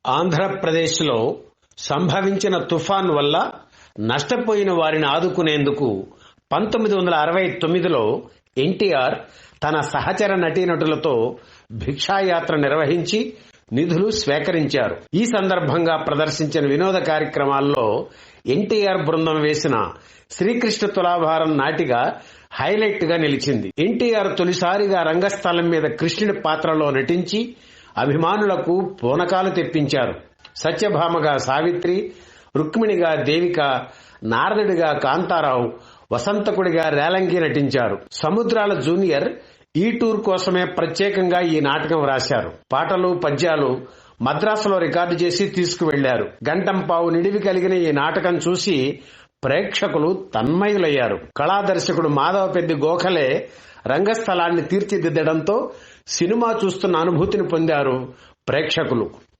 ఆంధ్రప్రదేశ్లో సంభవించిన తుఫాన్ వల్ల నష్టపోయిన వారిని ఆదుకునేందుకు 1969లో ఎన్టీఆర్ తన సహచర నటీనటులతో భిక్షాయాత్ర నిర్వహించి నిధులు స్వీకరించారు. ఈ సందర్భంగా ప్రదర్శించిన వినోద కార్యక్రమాల్లో ఎన్టీఆర్ బృందం వేసిన శ్రీకృష్ణ తులాభారం నాటిక హైలైట్ గా నిలిచింది. ఎన్టీఆర్ తొలిసారిగా రంగస్థలం మీద కృష్ణుడి పాత్రలో నటించి అభిమానులకు పూనకాలు తెప్పించారు. సత్యభామగా సావిత్రి, రుక్మిణిగా దేవిక, నారదుడిగా కాంతారావు, వసంతకుడిగా రేలంగి నటించారు. సముద్రాల జూనియర్ ఈ టూర్ కోసమే ప్రత్యేకంగా ఈ నాటకం రాశారు. పాటలు, పద్యాలు మద్రాసులో రికార్డు చేసి తీసుకువెళ్లారు. గంటంపావు నిడివి కలిగిన ఈ నాటకం చూసి ప్రేక్షకులు తన్మయులయ్యారు. కళాదర్శకుడు మాధవపెద్ది గోఖలే రంగస్థలాన్ని తీర్చిదిద్దడంతో సినిమా చూస్తున్న అనుభూతిని పొందారు ప్రేక్షకులు.